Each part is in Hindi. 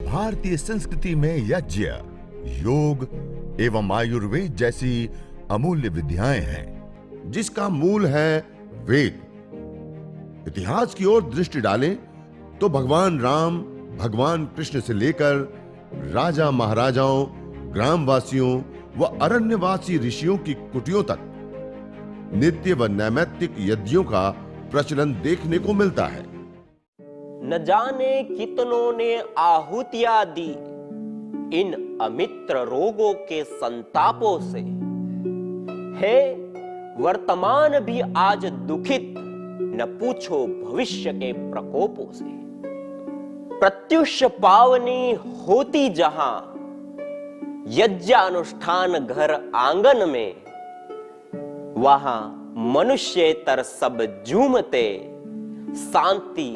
भारतीय संस्कृति में यज्ञ, योग एवं आयुर्वेद जैसी अमूल्य विद्याएं हैं, जिसका मूल है वेद। इतिहास की ओर दृष्टि डालें तो भगवान राम, भगवान कृष्ण से लेकर राजा महाराजाओं, ग्रामवासियों व अरण्यवासी ऋषियों की कुटियों तक नित्य व नैमित्तिक यज्ञों का प्रचलन देखने को मिलता है। न जाने कितनों ने आहुतियां दी इन अमित्र रोगों के संतापों से, है वर्तमान भी आज दुखित, न पूछो भविष्य के प्रकोपों से। प्रत्युष पावनी होती जहां यज्ञानुष्ठान घर आंगन में, वहां मनुष्येतर सब झूमते शांति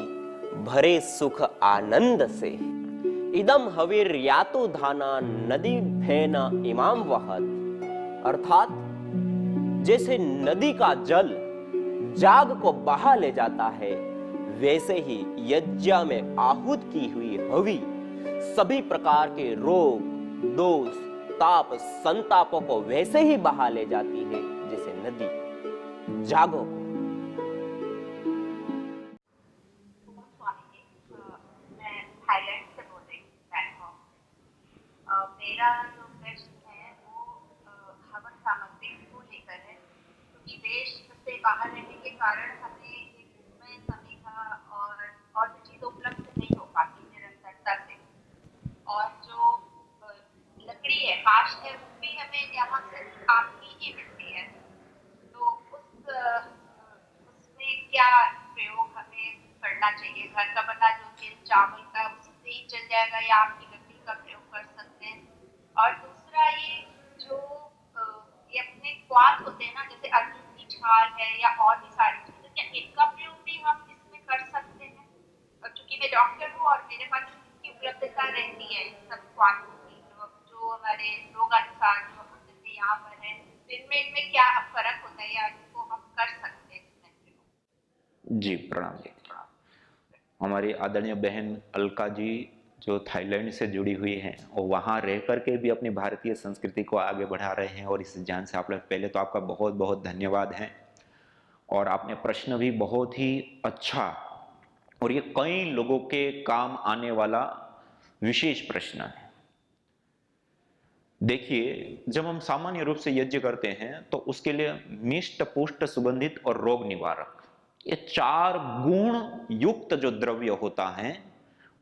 भरे सुख आनंद से। इदम हविर्यातो धाना नदी भेना इमाम वहत, अर्थात जैसे नदी का जल जाग को बहा ले जाता है, वैसे ही यज्ञ में आहूत की हुई हवि सभी प्रकार के रोग, दोष, ताप, संतापों को वैसे ही बहा ले जाती है जैसे नदी जागो। थाईलैंड से बोल रही हूँ, बैंकॉक। मेरा जो प्रश्न है वो हवन सामग्री को लेकर है, क्योंकि देश से बाहर रहने के कारण हमें ये समय और भी चीज़ उपलब्ध नहीं हो पाती निरंतरता से। और जो लकड़ी है, काष्ठ है, वो भी हमें यहाँ से काफी ही मिलती है। तो उसमें क्या प्रयोग हमें करना चाहिए? घर का बना जो तेल चावल का उससे ही चल जाएगा या आपकी लकड़ी का प्रयोग कर सकते हैं? और दूसरा, ये जो ये अपने क्वाथ होते हैं ना, जैसे अर्जुन की छाल है या और भी सारी चीजें, क्या इनका प्रयोग भी हम इसमें कर सकते हैं? और चूंकि मैं डॉक्टर हूँ और मेरे पास इसकी उपलब्धता रहती है सब क्वाथों की, जो हमारे रोगानुसार जो हम जैसे यहाँ पर है, इनमें क्या फर्क होता है या इनको हम कर सकते हैं इसमें प्रयोग? जी प्रणाम जी। हमारी आदरणीय बहन अलका जी जो थाईलैंड से जुड़ी हुई हैं और वहाँ रह करके भी अपनी भारतीय संस्कृति को आगे बढ़ा रहे हैं, और इस ज्ञान से आप लोग पहले तो आपका बहुत बहुत धन्यवाद है। और आपने प्रश्न भी बहुत ही अच्छा और ये कई लोगों के काम आने वाला विशेष प्रश्न है। देखिए, जब हम सामान्य रूप से यज्ञ करते हैं तो उसके लिए मिष्ट, पुष्ट, सुगंधित और रोग निवारक, ये 4 गुण युक्त जो द्रव्य होता है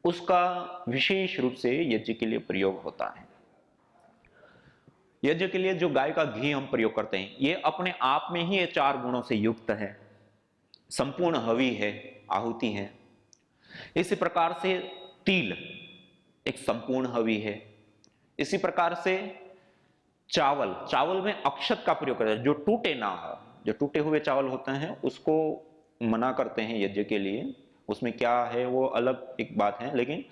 उसका विशेष रूप से यज्ञ के लिए प्रयोग होता है। यज्ञ के लिए जो गाय का घी हम प्रयोग करते हैं, ये अपने आप में ही ये 4 गुणों से युक्त है, संपूर्ण हवि है, आहुति है। इसी प्रकार से तिल एक संपूर्ण हवि है। इसी प्रकार से चावल में अक्षत का प्रयोग करते हैं, जो टूटे ना हो। जो टूटे हुए चावल होते हैं उसको मना करते हैं यज्ञ के लिए, उसमें क्या है वो अलग एक बात है, लेकिन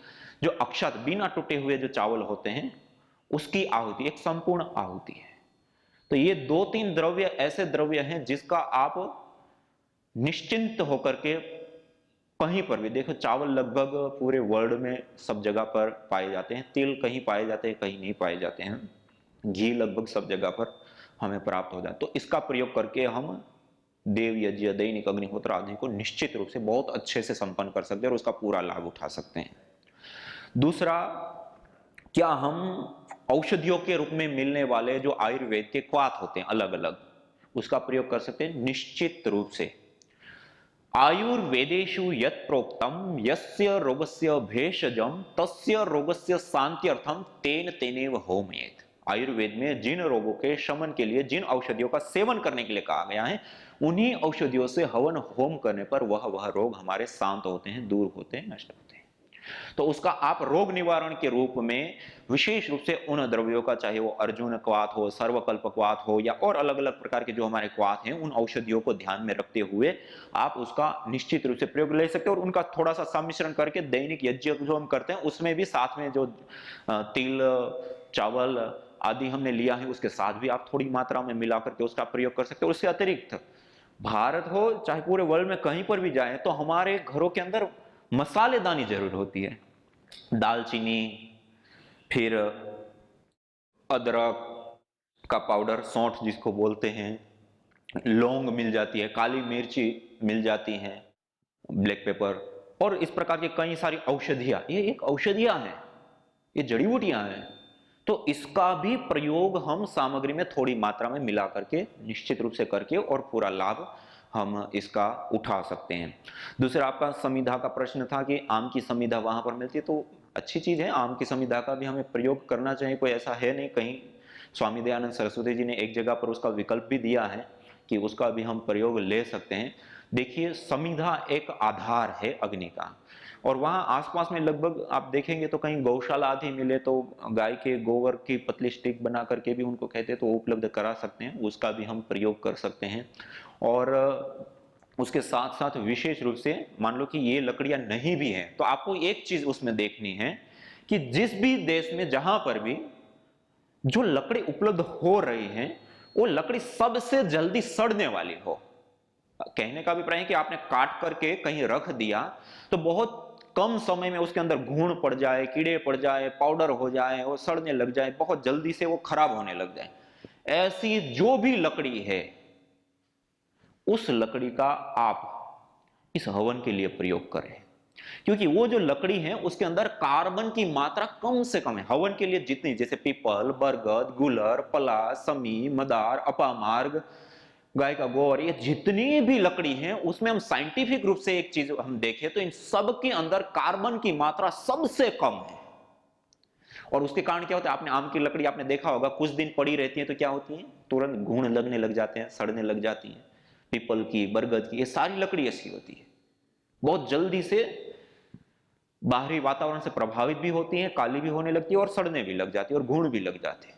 जो अक्षत बिना टूटे हुए जो चावल होते हैं उसकी आहुति एक संपूर्ण आहुति है। तो ये 2-3 द्रव्य ऐसे द्रव्य हैं जिसका आप निश्चिंत होकर के कहीं पर भी देखो, चावल लगभग पूरे वर्ल्ड में सब जगह पर पाए जाते हैं, तिल कहीं पाए जाते हैं, कहीं नहीं पाए जाते हैं, घी लगभग सब जगह पर हमें प्राप्त हो जाए। तो इसका प्रयोग करके हम देव यज्ञ, दैनिक अग्निहोत्र आदि को निश्चित रूप से बहुत अच्छे से संपन्न कर सकते हैं और उसका पूरा लाभ उठा सकते हैं। दूसरा, क्या हम औषधियों के रूप में मिलने वाले जो आयुर्वेद के क्वाथ होते हैं अलग अलग, उसका प्रयोग कर सकते हैं? निश्चित रूप से। आयुर्वेदेषु यत् प्रोक्तम यस्य रोगस्य भेषजम तस्य रोगस्य शांत्यर्थम तेन तेनेव होमयेत्। आयुर्वेद में जिन रोगों के शमन के लिए जिन औषधियों का सेवन करने के लिए कहा गया है, उन्हीं औषधियों से हवन होम करने पर वह रोग हमारे शांत होते हैं, दूर होते हैं, नष्ट होते हैं। तो उसका आप रोग निवारण के रूप में विशेष रूप से उन द्रव्यों का, चाहे वो अर्जुन क्वाथ हो, सर्वकल्प क्वाथ हो या और अलग अलग प्रकार के जो हमारे क्वाथ हैं, उन औषधियों को ध्यान में रखते हुए आप उसका निश्चित रूप से प्रयोग ले सकते हैं। और उनका थोड़ा सा सम्मिश्रण करके दैनिक यज्ञ जो हम करते हैं उसमें भी साथ में जो तिल, चावल आदि हमने लिया है उसके साथ भी आप थोड़ी मात्रा में मिला करके उसका प्रयोग कर सकते हैं। उसके अतिरिक्त भारत हो चाहे पूरे वर्ल्ड में कहीं पर भी जाए तो हमारे घरों के अंदर मसालेदानी जरूर होती है। दालचीनी, फिर अदरक का पाउडर, सौंठ जिसको बोलते हैं, लौंग मिल जाती है, काली मिर्ची मिल जाती है, ब्लैक पेपर, और इस प्रकार की कई सारी औषधियां, ये एक औषधियां हैं, ये जड़ी बूटियां हैं। तो इसका भी प्रयोग हम सामग्री में थोड़ी मात्रा में मिला करके निश्चित रूप से करके और पूरा लाभ हम इसका उठा सकते हैं। दूसरा आपका समिधा का प्रश्न था कि आम की समिधा वहां पर मिलती है, तो अच्छी चीज है, आम की समिधा का भी हमें प्रयोग करना चाहिए, कोई ऐसा है नहीं। कहीं स्वामी दयानंद सरस्वती जी ने एक जगह पर उसका विकल्प भी दिया है कि उसका भी हम प्रयोग ले सकते हैं। देखिए, समिधा एक आधार है अग्नि का, और वहां आसपास में लगभग आप देखेंगे तो कहीं गौशाला आदि मिले तो गाय के गोबर की पतली स्टिक बना करके भी उनको कहते हैं, तो उपलब्ध करा सकते हैं, उसका भी हम प्रयोग कर सकते हैं। और उसके साथ साथ विशेष रूप से मान लो कि ये लकड़ियां नहीं भी हैं, तो आपको एक चीज उसमें देखनी है कि जिस भी देश में जहां पर भी जो लकड़ी उपलब्ध हो रही है, वो लकड़ी सबसे जल्दी सड़ने वाली हो। कहने का अभिप्राय है कि आपने काट करके कहीं रख दिया तो बहुत कम समय में उसके अंदर घून पड़ जाए, कीड़े पड़ जाए, पाउडर हो जाए, वो सड़ने लग जाए, बहुत जल्दी से वो खराब होने लग जाए। ऐसी जो भी लकड़ी है, उस लकड़ी का आप इस हवन के लिए प्रयोग करें, क्योंकि वो जो लकड़ी है उसके अंदर कार्बन की मात्रा कम से कम है। हवन के लिए जितनी, जैसे पीपल, बरगद, गुलर, पलाश, समी, मदार, अपामार्ग, गाय का गोबर, ये जितनी भी लकड़ी है उसमें हम साइंटिफिक रूप से एक चीज हम देखें तो इन सब के अंदर कार्बन की मात्रा सबसे कम है। और उसके कारण क्या होता है, आपने आम की लकड़ी आपने देखा होगा, कुछ दिन पड़ी रहती है तो क्या होती है, तुरंत घून लगने लग जाते हैं, सड़ने लग जाती है। पीपल की, बरगद की, ये सारी लकड़ी ऐसी होती है, बहुत जल्दी से बाहरी वातावरण से प्रभावित भी होती है, काली भी होने लगती है और सड़ने भी लग जाती है और घून भी लग जाते हैं।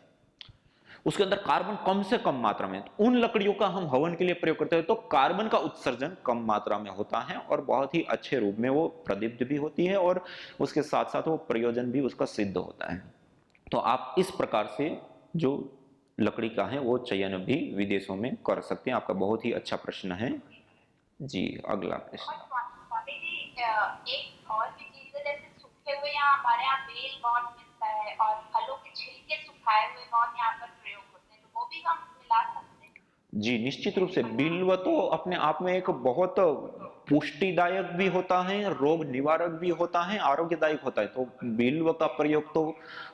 उसके अंदर कार्बन कम से कम मात्रा में, तो उन लकड़ियों का हम हवन के लिए प्रयोग करते हैं तो कार्बन का उत्सर्जन कम मात्रा में होता है और बहुत ही अच्छे रूप में वो प्रदीप्त भी होती है और उसके साथ साथ वो प्रयोजन भी उसका सिद्ध होता है। तो आप इस प्रकार से जो लकड़ी का है वो चयन भी विदेशों में कर सकते हैं। आपका बहुत ही अच्छा प्रश्न है जी। अगला प्रश्न। स्वामी जी, एक और भी चीज है, जैसे सूखे हुए यहाँ हमारे यहाँ बेल बहुत मिलता है और फलों के छिलके सुखाए हुए बहुत यहाँ पर प्रयोग होते हैं, तो वो भी हम मिला सकते हैं। जी निश्चित रूप से, बिल्व तो अपने आप में एक बहुत पुष्टिदायक भी होता है, रोग निवारक भी होता है, आरोग्यदायक होता है, तो बिल्व का प्रयोग तो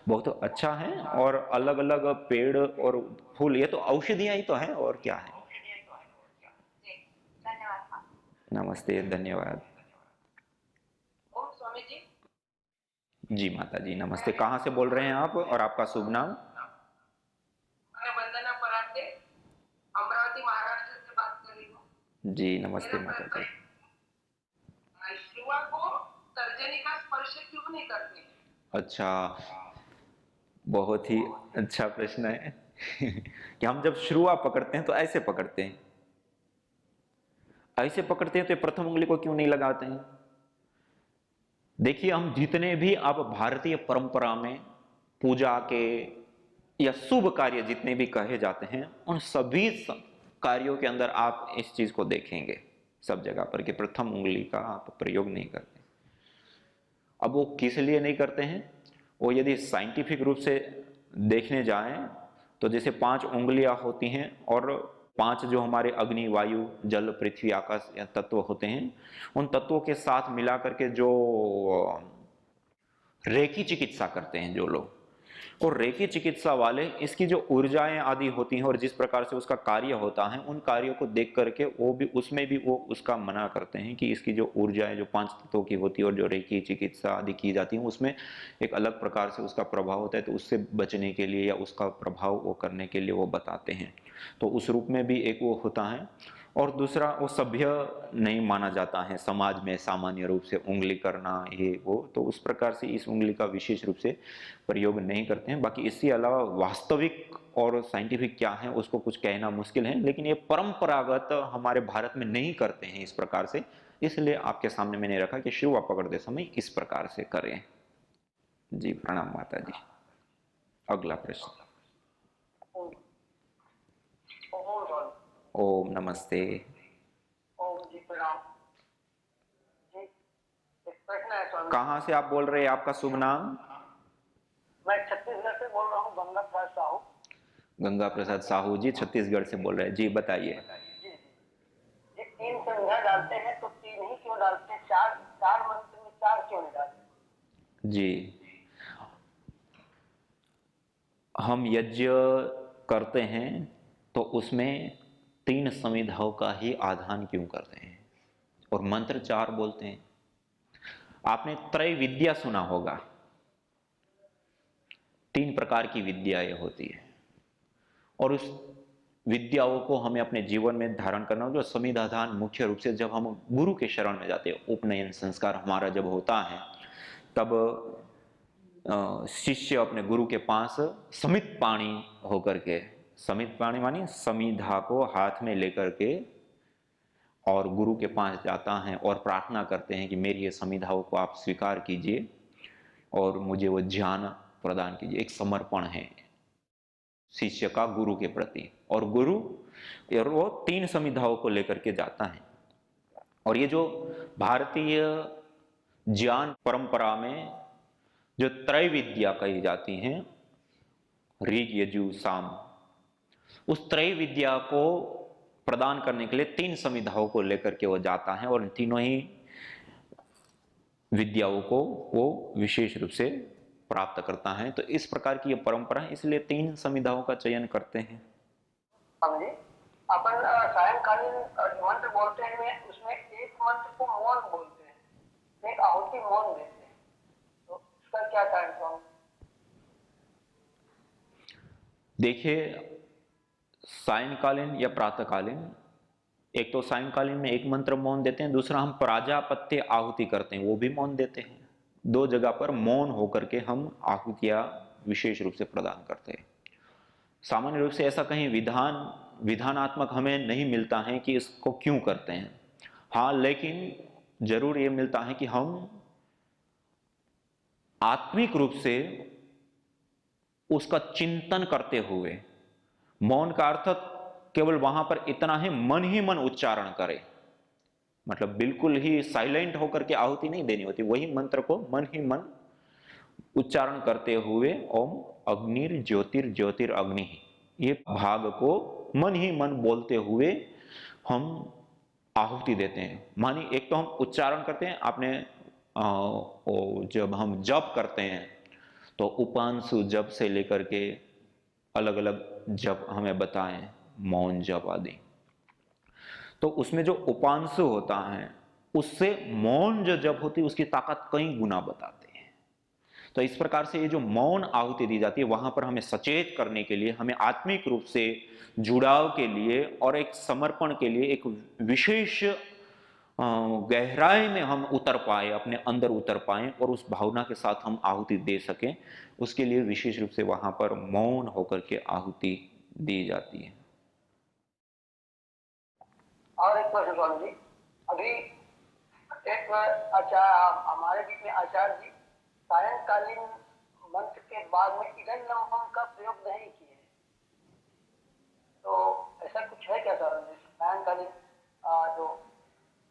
बहुत अच्छा है। और अलग अलग पेड़ और फूल, ये तो औषधियां ही तो है और क्या है। जी, धन्यवाद स्वामी। नमस्ते, धन्यवाद। ओम स्वामी जी। जी माता जी नमस्ते, कहाँ से बोल रहे हैं आप और आपका शुभ नाम? मैं वंदना पराटे अमरावती महाराष्ट्र से बात कर रही हूँ। जी नमस्ते माता जी। शिवा को तर्जनी का स्पर्श क्यों नहीं करते? अच्छा, बहुत ही अच्छा प्रश्न है कि हम जब शुरुआत पकड़ते हैं तो ऐसे पकड़ते हैं, ऐसे पकड़ते हैं तो प्रथम उंगली को क्यों नहीं लगाते हैं? देखिए, हम जितने भी आप भारतीय परंपरा में पूजा के या शुभ कार्य जितने भी कहे जाते हैं, उन सभी कार्यों के अंदर आप इस चीज को देखेंगे सब जगह पर कि प्रथम उंगली का आप प्रयोग नहीं करते। अब वो किस लिए नहीं करते हैं, वो यदि साइंटिफिक रूप से देखने जाएं तो जैसे 5 उंगलियां होती हैं और 5 जो हमारे अग्नि, वायु, जल, पृथ्वी, आकाश या तत्व होते हैं, उन तत्वों के साथ मिला करके जो रेकी चिकित्सा करते हैं जो लोग, और रेकी चिकित्सा वाले इसकी जो ऊर्जाएं आदि होती हैं और जिस प्रकार से उसका कार्य होता है, उन कार्यों को देख करके वो भी उसमें भी वो उसका मना करते हैं कि इसकी जो ऊर्जाएं जो 5 तत्वों की होती है और जो रेकी चिकित्सा आदि की जाती है उसमें एक अलग प्रकार से उसका प्रभाव होता है, तो उससे बचने के लिए या उसका प्रभाव वो करने के लिए वो बताते हैं। तो उस रूप में भी एक वो होता है। और दूसरा, वो सभ्य नहीं माना जाता है समाज में सामान्य रूप से उंगली करना ये वो, तो उस प्रकार से इस उंगली का विशेष रूप से प्रयोग नहीं करते हैं। बाकी इसके अलावा वास्तविक और साइंटिफिक क्या है उसको कुछ कहना मुश्किल है, लेकिन ये परंपरागत हमारे भारत में नहीं करते हैं इस प्रकार से, इसलिए आपके सामने मैंने रखा कि शिवा पकड़ते समय इस प्रकार से करें। जी प्रणाम माता जी। अगला प्रश्न। ओम नमस्ते। ओम जी प्रणाम जी। प्रश्न है स्वामी। कहाँ से आप बोल रहे हैं, आपका शुभ नाम? मैं छत्तीसगढ़ से बोल रहा हूँ, गंगा प्रसाद साहू। गंगा प्रसाद साहू जी छत्तीसगढ़ से बोल रहे हैं जी, बताइए। जी जी जी, 3 संध्या डालते हैं तो 3 ही क्यों डालते हैं? 4 मंत्र में 4 क्यों नहीं डालते? जी, हम यज्ञ करते हैं तो उसमें 3 समिधाओं का ही आधान क्यों करते हैं और मंत्र 4 बोलते हैं? आपने त्रय विद्या सुना होगा, 3 प्रकार की विद्याएं होती है और उस विद्याओं को हमें अपने जीवन में धारण करना। जो समिधाधान मुख्य रूप से जब हम गुरु के शरण में जाते हैं, उपनयन संस्कार हमारा जब होता है, तब शिष्य अपने गुरु के पास समित पाणी होकर के, समित पाणी मानी समिधा को हाथ में लेकर के, और गुरु के पास जाता है और प्रार्थना करते हैं कि मेरी ये समिधाओं को आप स्वीकार कीजिए और मुझे वो ज्ञान प्रदान कीजिए। एक समर्पण है शिष्य का गुरु के प्रति, और गुरु और वो 3 समिधाओं को लेकर के जाता है। और ये जो भारतीय ज्ञान परंपरा में जो त्रय विद्या कही जाती हैं, ऋग यजु साम, उस त्रय विद्या को प्रदान करने के लिए 3 समिधाओं को लेकर के वो जाता है और तीनों ही विद्याओं को वो विशेष रूप से प्राप्त करता है। तो इस प्रकार की ये परंपरा है, इसलिए 3 समिधाओं का चयन करते हैं। समझे? अपन सायंकालीन मंत्र बोलते हैं, उसमें एक मंत्र को मौन बोलते हैं, एक आहुति मौन देते हैं, तो इसका क्या कारण स्वामी? देखिए, सायंकालीन या प्रातःकालीन, एक तो सायंकालीन में एक मंत्र मौन देते हैं, दूसरा हम प्राजापत्य आहुति करते हैं, वो भी मौन देते हैं। 2 जगह पर मौन होकर के हम आहुतियां विशेष रूप से प्रदान करते हैं। सामान्य रूप से ऐसा कहीं विधानात्मक हमें नहीं मिलता है कि इसको क्यों करते हैं। हाँ, लेकिन जरूर ये मिलता है कि हम आत्मिक रूप से उसका चिंतन करते हुए, मौन का अर्थ केवल वहां पर इतना है मन ही मन उच्चारण करें, मतलब बिल्कुल ही साइलेंट होकर के आहुति नहीं देनी होती, वही मंत्र को मन ही मन उच्चारण करते हुए ओम अग्निर ज्योतिर ज्योतिर अग्नि, ये भाग को मन ही मन बोलते हुए हम आहुति देते हैं। मानी एक तो हम उच्चारण करते हैं, आपने जब हम जप करते हैं तो उपांशु जप से लेकर के अलग अलग जप हमें बताएं, मौन जप आदि, तो उसमें जो उपांशु होता है उससे मौन जो जप होती है उसकी ताकत कई गुना बताते हैं। तो इस प्रकार से ये जो मौन आहुति दी जाती है, वहां पर हमें सचेत करने के लिए, हमें आत्मिक रूप से जुड़ाव के लिए और एक समर्पण के लिए, एक विशेष गहराई में हम उतर पाए, अपने अंदर उतर पाए और उस भावना के साथ हम आहुति दे सकें, उसके लिए विशेष रूप से वहां पर मौन होकर के आहुति दी जाती है। और एक प्रश्न स्वामी जी, अभी एक आचार्य, हमारे बीच में आचार्य जी सायंकालीन मंत्र के बाद में इदं नमः का प्रयोग नहीं किए, तो ऐसा कुछ है क्या सर? सायंकालीन जो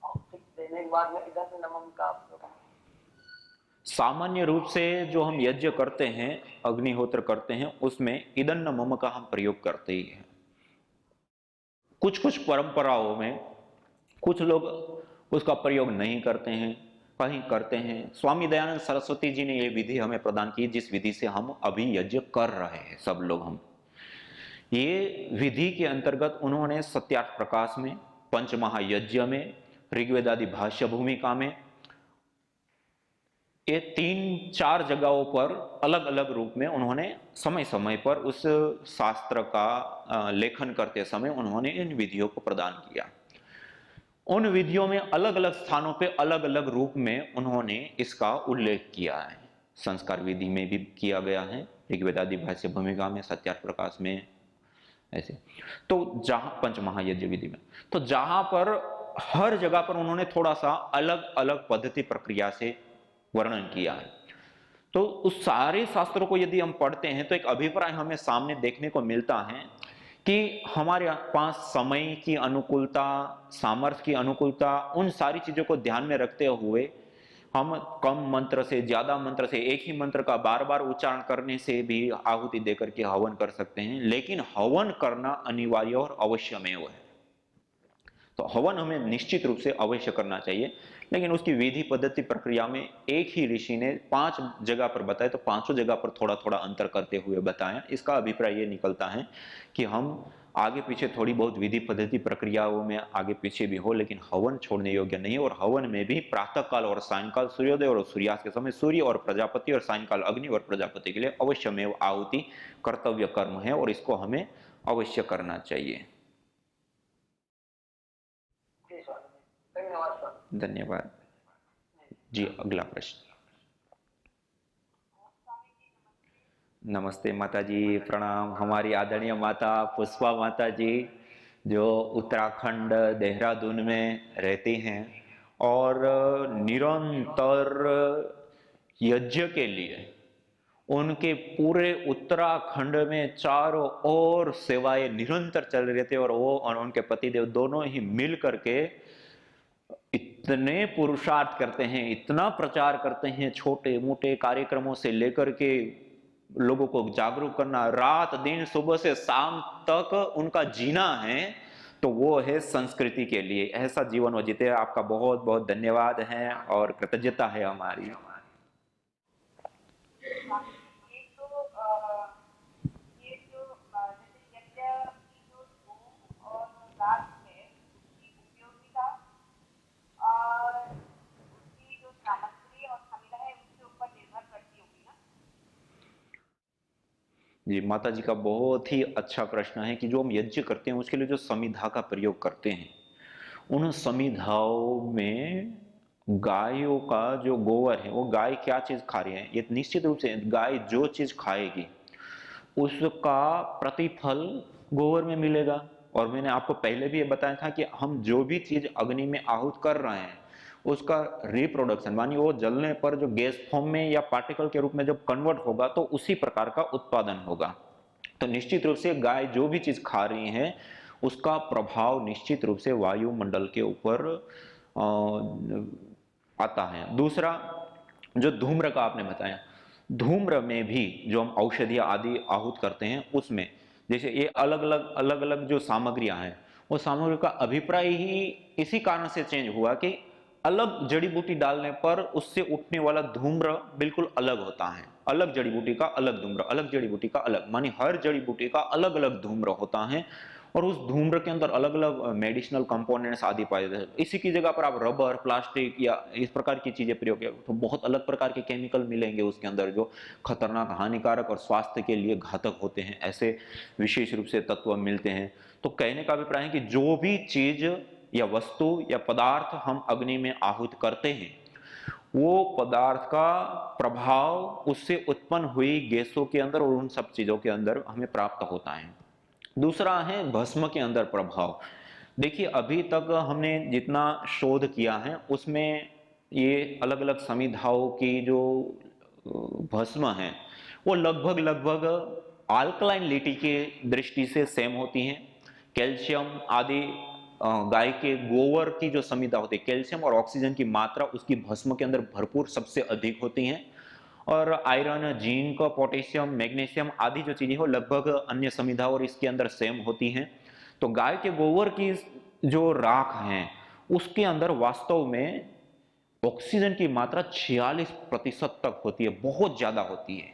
आहुति देने के बाद में इदं नमः का प्रयोग? सामान्य रूप से जो हम यज्ञ करते हैं, अग्निहोत्र करते हैं, उसमें इदं नमः का हम प्रयोग करते ही हैं। कुछ कुछ परंपराओं में कुछ लोग उसका प्रयोग नहीं करते हैं, कहीं करते हैं। स्वामी दयानंद सरस्वती जी ने यह विधि हमें प्रदान की, जिस विधि से हम अभी यज्ञ कर रहे हैं सब लोग। हम ये विधि के अंतर्गत उन्होंने सत्यार्थ प्रकाश में, पंचमहायज्ञ में, ऋग्वेद आदि भाष्य भूमिका में, ये 3-4 जगहों पर अलग अलग रूप में उन्होंने समय समय पर उस शास्त्र का लेखन करते समय उन्होंने इन विधियों को प्रदान किया। उन विधियों में अलग अलग स्थानों पे अलग अलग रूप में उन्होंने इसका उल्लेख किया है। संस्कार विधि में भी किया गया है, ऋग्वेद आदि भाष्य भूमिका में, सत्यार्थ प्रकाश में, ऐसे। तो जहां पंचमहायज्ञ विधि में, तो जहां पर हर जगह पर उन्होंने थोड़ा सा अलग अलग पद्धति प्रक्रिया से वर्णन किया है। तो उस सारे शास्त्रों को यदि हम पढ़ते हैं तो एक अभिप्राय हमें सामने देखने को मिलता है कि हमारे पास समय की अनुकूलता, सामर्थ्य की अनुकूलता, उन सारी चीजों को ध्यान में रखते हुए हम कम मंत्र से, ज्यादा मंत्र से, एक ही मंत्र का बार बार उच्चारण करने से भी आहुति देकर के हवन कर सकते हैं, लेकिन हवन करना अनिवार्य और अवश्यमेव है। तो हवन हमें निश्चित रूप से अवश्य करना चाहिए, लेकिन उसकी विधि पद्धति प्रक्रिया में एक ही ऋषि ने 5 जगह पर बताया, तो 5 जगह पर थोड़ा थोड़ा अंतर करते हुए बताया। इसका अभिप्राय ये निकलता है कि हम आगे पीछे थोड़ी बहुत विधि पद्धति प्रक्रियाओं में आगे पीछे भी हो, लेकिन हवन छोड़ने योग्य नहीं। और हवन में भी प्रातः काल और सायंकाल सूर्योदय और सूर्यास्त के समय सूर्य और प्रजापति, और सायंकाल अग्नि और प्रजापति के लिए अवश्यमेव आहुति कर्तव्य कर्म है, और इसको हमें अवश्य करना चाहिए। जी स्वामी, धन्यवाद स्वामी। धन्यवाद जी। अगला प्रश्न। नमस्ते माता जी, प्रणाम। हमारी आदरणीय माता पुष्पा माता जी, जो उत्तराखंड देहरादून में रहती हैं और निरंतर यज्ञ के लिए उनके पूरे उत्तराखंड में चारों ओर सेवाएं निरंतर चल रही थी, और वो और उनके पतिदेव दोनों ही मिल करके इतने पुरुषार्थ करते हैं, इतना प्रचार करते हैं, छोटे मोटे कार्यक्रमों से लेकर के लोगों को जागरूक करना, रात दिन सुबह से शाम तक उनका जीना है, तो वो है संस्कृति के लिए। ऐसा जीवन वो जीते। आपका बहुत बहुत धन्यवाद है और कृतज्ञता है हमारी। ये जो जैसे यज्ञ की जो धूम और रात है उसकी उपयोगिता और उसकी जो सामग्री और समिधा है उसके ऊपर निर्भर करती होगी ना। जी, माता जी का बहुत ही अच्छा प्रश्न है कि जो हम यज्ञ करते हैं उसके लिए जो समिधा का प्रयोग करते हैं, उन समिधाओं में गायों का जो गोबर है, वो गाय क्या चीज खा रही है, ये निश्चित रूप से गाय जो चीज खाएगी उसका प्रतिफल गोबर में मिलेगा। और मैंने आपको पहले भी ये बताया था कि हम जो भी चीज अग्नि में आहूत कर रहे हैं उसका रिप्रोडक्शन, मानिए वो जलने पर जो गैस फॉर्म में या पार्टिकल के रूप में जब कन्वर्ट होगा तो उसी प्रकार का उत्पादन होगा। तो निश्चित रूप से गाय जो भी चीज खा रही है उसका प्रभाव निश्चित रूप से वायुमंडल के ऊपर आता है। दूसरा, जो धूम्र का आपने बताया, धूम्र में भी जो हम औषधियां आदि आहूत करते हैं उसमें जैसे ये अलग अलग जो सामग्रियां हैं, वो सामग्री का अभिप्राय ही इसी कारण से चेंज हुआ कि अलग जड़ी बूटी डालने पर उससे उठने वाला धूम्र बिल्कुल अलग होता है। अलग जड़ी बूटी का अलग धूम्र, अलग जड़ी बूटी का अलग, मानी हर जड़ी बूटी का अलग अलग धूम्र होता है, और उस धूम्र के अंदर अलग अलग मेडिसिनल कंपोनेंट्स आदि पाए जाते हैं। इसी की जगह पर आप रबर, प्लास्टिक या इस प्रकार की चीजें प्रयोग किया तो बहुत अलग प्रकार के केमिकल मिलेंगे उसके अंदर, जो खतरनाक, हानिकारक और स्वास्थ्य के लिए घातक होते हैं। ऐसे विशेष रूप से तत्व मिलते हैं। तो कहने का अभिप्राय है कि जो भी चीज या वस्तु या पदार्थ हम अग्नि में आहूत करते हैं, वो पदार्थ का प्रभाव उससे उत्पन्न हुई गैसों के अंदर और उन सब चीजों के अंदर हमें प्राप्त होता है। दूसरा है भस्म के अंदर प्रभाव। देखिए, अभी तक हमने जितना शोध किया है उसमें ये अलग अलग समिधाओं की जो भस्म है वो लगभग अल्कलाइनिटी के दृष्टि से सेम होती हैं। कैल्शियम आदि गाय के गोबर की जो समिधा होती है, कैल्शियम और ऑक्सीजन की मात्रा उसकी भस्म के अंदर भरपूर सबसे अधिक होती हैं। और आयरन, जिंक, पोटेशियम, मैग्नीशियम आदि जो चीजें हो लगभग अन्य समिधा और इसके अंदर सेम होती हैं। तो गाय के गोबर की जो राख है उसके अंदर वास्तव में ऑक्सीजन की मात्रा 46% तक होती है, बहुत ज्यादा होती है।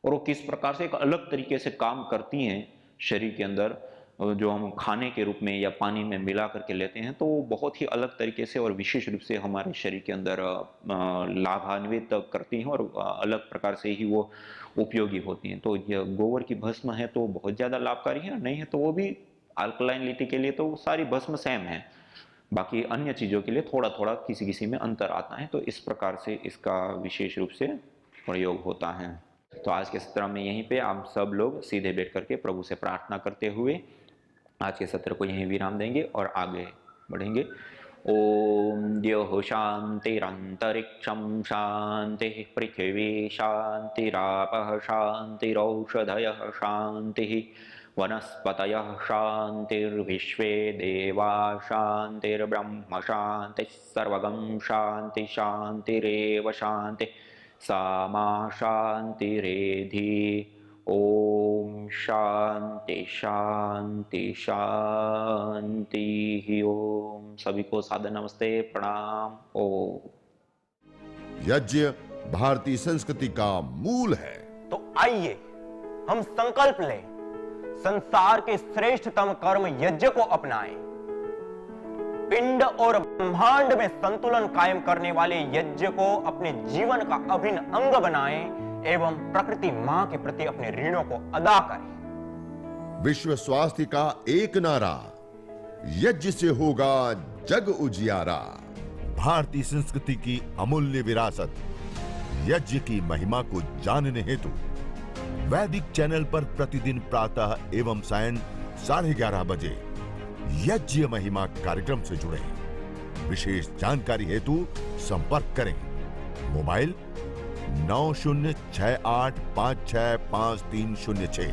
और वो किस प्रकार से एक अलग तरीके से काम करती हैं शरीर के अंदर, जो हम खाने के रूप में या पानी में मिला करके लेते हैं, तो वो बहुत ही अलग तरीके से और विशेष रूप से हमारे शरीर के अंदर लाभान्वित करती हैं और अलग प्रकार से ही वो उपयोगी होती हैं। तो ये गोबर की भस्म है तो बहुत ज़्यादा लाभकारी है, नहीं है तो वो भी अल्कलाइनिटी के लिए तो सारी भस्म सेम है, बाकी अन्य चीज़ों के लिए थोड़ा थोड़ा किसी किसी में अंतर आता है। तो इस प्रकार से इसका विशेष रूप से प्रयोग होता है। तो आज के सत्र में यहीं पे आप सब लोग सीधे बैठ करके प्रभु से प्रार्थना करते हुए आज के सत्र को यहीं विराम देंगे और आगे बढ़ेंगे। ओम द्यौः शान्तिरन्तरिक्षं शान्तिः, पृथिवी शान्तिरापः शान्तिरौषधयः शान्तिः, वनस्पतयः शान्तिर्विश्वे देवा शान्तिर्ब्रह्म शान्तिः सर्वगं शान्ति शान्तिरेव शान्ति सा मा शान्तिरेधि। ओम शांति शांति शांति। ओम सभी को सादर नमस्ते प्रणाम। ओम। यज्ञ भारतीय संस्कृति का मूल है। तो आइए हम संकल्प लें, संसार के श्रेष्ठतम कर्म यज्ञ को अपनाएं, पिंड और ब्रह्मांड में संतुलन कायम करने वाले यज्ञ को अपने जीवन का अभिन्न अंग बनाएं एवं प्रकृति मां के प्रति अपने ऋणों को अदा करें। विश्व स्वास्थ्य का एक नारा, यज्ञ से होगा जग उजियारा। भारतीय संस्कृति की अमूल्य विरासत यज्ञ की महिमा को जानने हेतु वैदिक चैनल पर प्रतिदिन प्रातः एवं सायं 11:30 बजे यज्ञ महिमा कार्यक्रम से जुड़े। विशेष जानकारी हेतु संपर्क करें। मोबाइल 9068565306।